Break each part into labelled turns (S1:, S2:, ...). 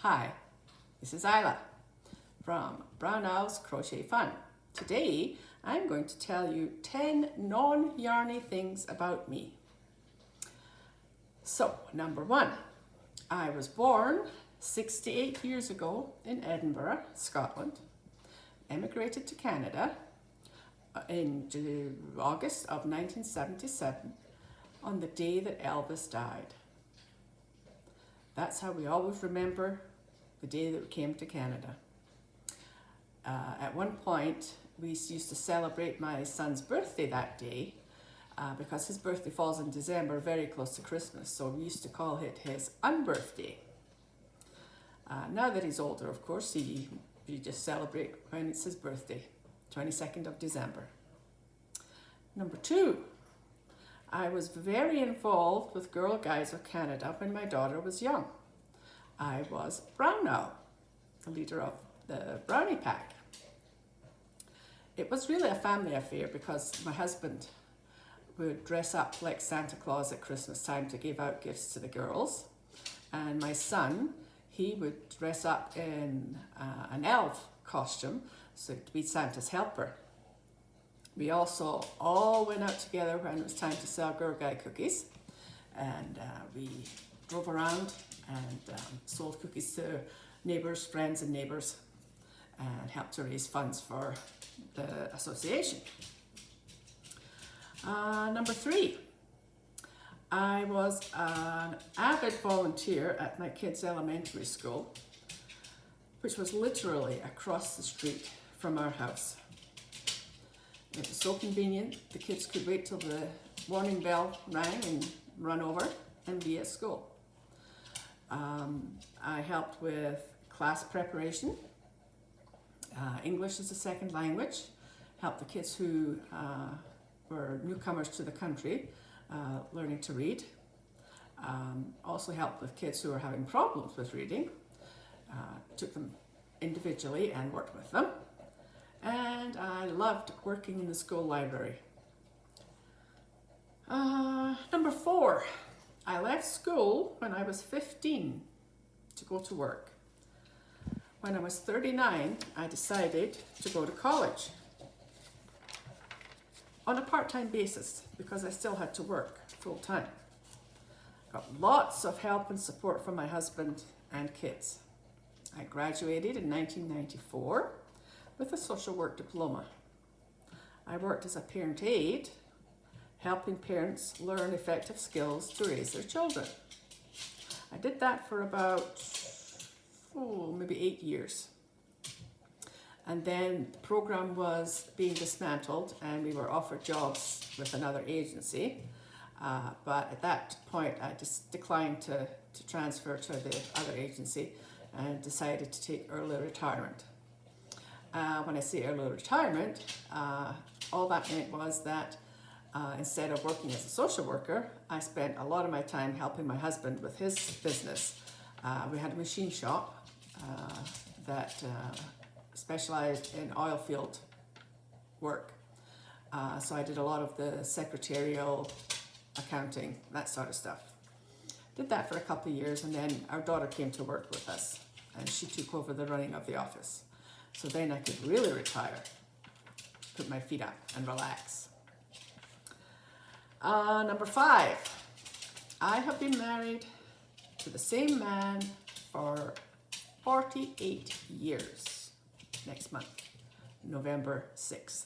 S1: Hi, this is Isla from Brown Owl's Crochet Fun. Today I'm going to tell you 10 non-yarny things about me. So, number 1, I was born 68 years ago in Edinburgh, Scotland, emigrated to Canada in August of 1977 on the day that Elvis died. That's how we always remember the day that we came to Canada. At one point, we used to celebrate my son's birthday that day because his birthday falls in December, very close to Christmas, so we used to call it his unbirthday. Now that he's older, of course, we just celebrate when it's his birthday, 22nd of December. Number 2, I was very involved with Girl Guides of Canada when my daughter was young. I was Brown Owl, the leader of the Brownie Pack. It was really a family affair because my husband would dress up like Santa Claus at Christmas time to give out gifts to the girls. And my son, he would dress up in an elf costume, so to be Santa's helper. We also all went out together when it was time to sell Girl Guide cookies, and we drove around and sold cookies to neighbours, friends and neighbours, and helped to raise funds for the association. Number 3, I was an avid volunteer at my kids' elementary school, which was literally across the street from our house. It was so convenient, the kids could wait till the warning bell rang and run over and be at school. I helped with class preparation, English as a second language, helped the kids who were newcomers to the country learning to read. Also helped with kids who were having problems with reading, took them individually and worked with them. And I loved working in the school library. Number 4, I left school when I was 15 to go to work. When I was 39, I decided to go to college on a part-time basis because I still had to work full-time. Got lots of help and support from my husband and kids. I graduated in 1994 with a social work diploma. I worked as a parent aide, helping parents learn effective skills to raise their children. I did that for about, maybe 8 years. And then the program was being dismantled and we were offered jobs with another agency. But at that point, I just declined to transfer to the other agency and decided to take early retirement. When I say early retirement, all that meant was that instead of working as a social worker, I spent a lot of my time helping my husband with his business. We had a machine shop that specialized in oil field work. So I did a lot of the secretarial, accounting, that sort of stuff. Did that for a couple of years, and then our daughter came to work with us and she took over the running of the office. So then I could really retire, put my feet up and relax. Number 5, I have been married to the same man for 48 years next month, November 6th.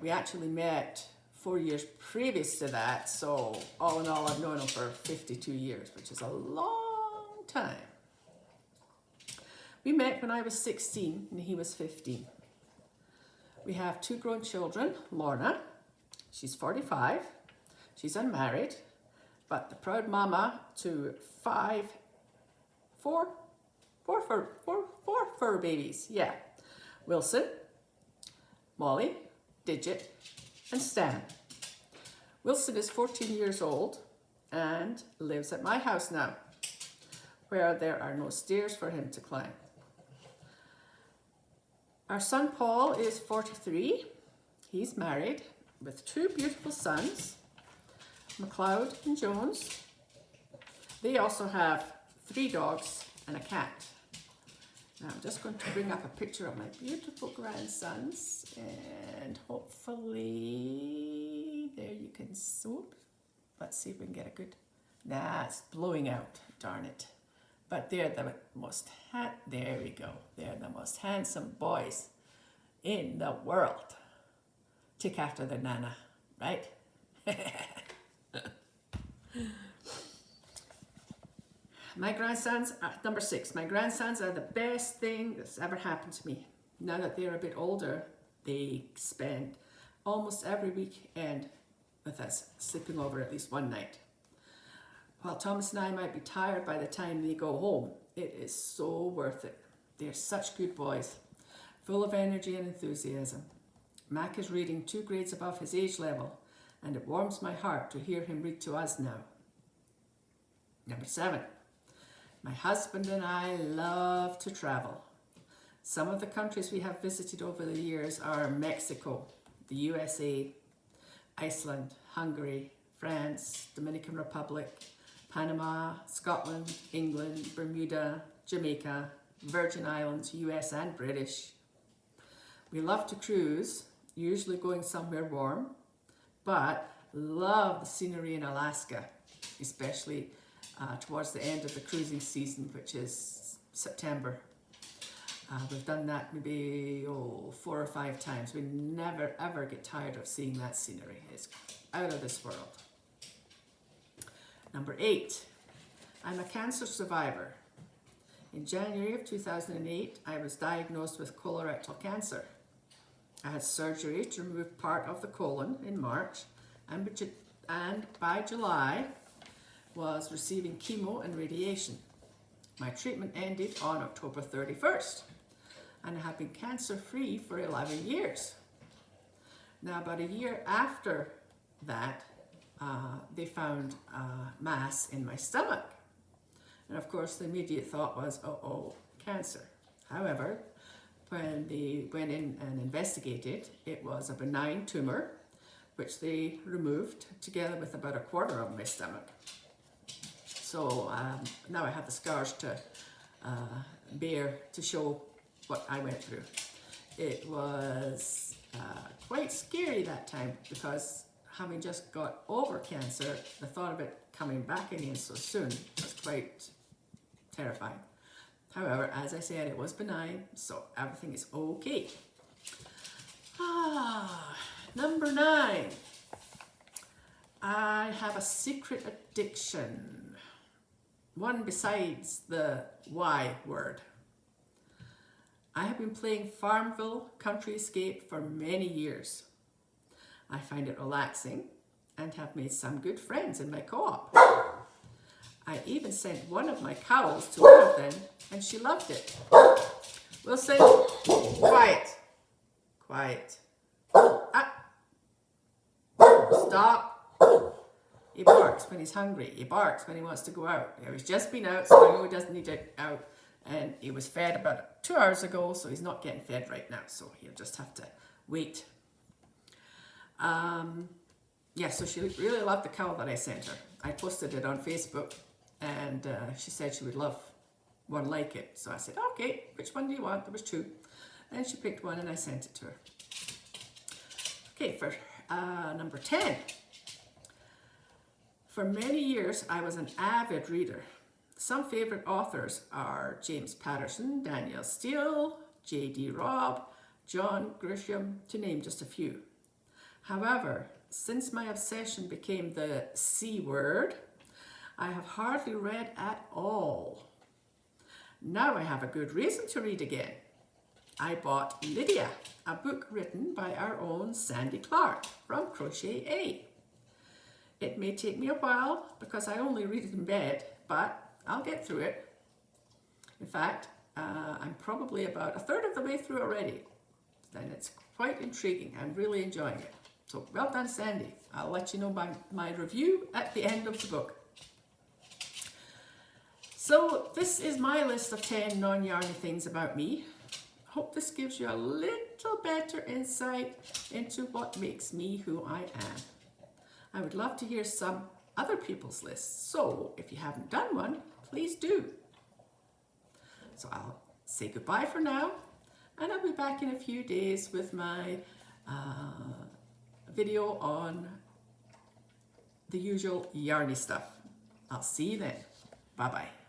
S1: We actually met 4 years previous to that, so all in all I've known him for 52 years, which is a long time. We met when I was 16 and he was 15. We have 2 grown children, Lorna, she's 45, she's unmarried, but the proud mama to 4 fur babies, yeah. Wilson, Molly, Digit, and Stan. Wilson is 14 years old and lives at my house now, where there are no stairs for him to climb. Our son Paul is 43. He's married with 2 beautiful sons, McLeod and Jones. They also have 3 dogs and a cat. Now I'm just going to bring up a picture of my beautiful grandsons, and hopefully there you can swoop. Let's see if we can get a good, it's blowing out, darn it. But they're the most, there we go. They're the most handsome boys in the world. Tick after their nana, right? My grandsons, number 6, my grandsons are the best thing that's ever happened to me. Now that they're a bit older, they spend almost every weekend with us, sleeping over at least one night. While Thomas and I might be tired by the time they go home, it is so worth it. They're such good boys, full of energy and enthusiasm. Mac is reading 2 grades above his age level, and it warms my heart to hear him read to us now. Number 7, my husband and I love to travel. Some of the countries we have visited over the years are Mexico, the USA, Iceland, Hungary, France, Dominican Republic, Panama, Scotland, England, Bermuda, Jamaica, Virgin Islands, US and British. We love to cruise, usually going somewhere warm, but love the scenery in Alaska, especially towards the end of the cruising season, which is September. We've done that maybe 4 or 5 times. We never ever get tired of seeing that scenery. It's out of this world. Number 8, I'm a cancer survivor. In January of 2008, I was diagnosed with colorectal cancer. I had surgery to remove part of the colon in March, and by July was receiving chemo and radiation. My treatment ended on October 31st, and I have been cancer-free for 11 years. Now, about a year after that, they found a mass in my stomach. And of course, the immediate thought was, cancer. However, when they went in and investigated, it was a benign tumor, which they removed together with about a quarter of my stomach. So now I have the scars to bear to show what I went through. It was quite scary that time, because having just got over cancer, the thought of it coming back again so soon was quite terrifying. However, as I said, it was benign, so everything is okay. Number 9. I have a secret addiction. One besides the Y word. I have been playing Farmville Country Escape for many years. I find it relaxing and have made some good friends in my co-op. I even sent one of my cows to one of them, and she loved it. We'll say, quiet, quiet. Stop. He barks when he's hungry. He barks when he wants to go out. He's just been out, so I know he doesn't need to get out. And he was fed about 2 hours ago, so he's not getting fed right now. So he'll just have to wait. So she really loved the cow that I sent her. I posted it on Facebook, and she said she would love one like it. So I said, okay, which one do you want? There was 2. And she picked one, and I sent it to her. Okay, for number 10. For many years, I was an avid reader. Some favorite authors are James Patterson, Danielle Steele, J.D. Robb, John Grisham, to name just a few. However, since my obsession became the C word, I have hardly read at all. Now I have a good reason to read again. I bought Lydia, a book written by our own Sandy Clark from Crochet A. It may take me a while because I only read it in bed, but I'll get through it. In fact, I'm probably about a third of the way through already. And it's quite intriguing. I'm really enjoying it. So well done, Sandy. I'll let you know my review at the end of the book. So this is my list of 10 non-yarny things about me. Hope this gives you a little better insight into what makes me who I am. I would love to hear some other people's lists. So if you haven't done one, please do. So I'll say goodbye for now, and I'll be back in a few days with my video on the usual yarny stuff. I'll see you then. Bye-bye.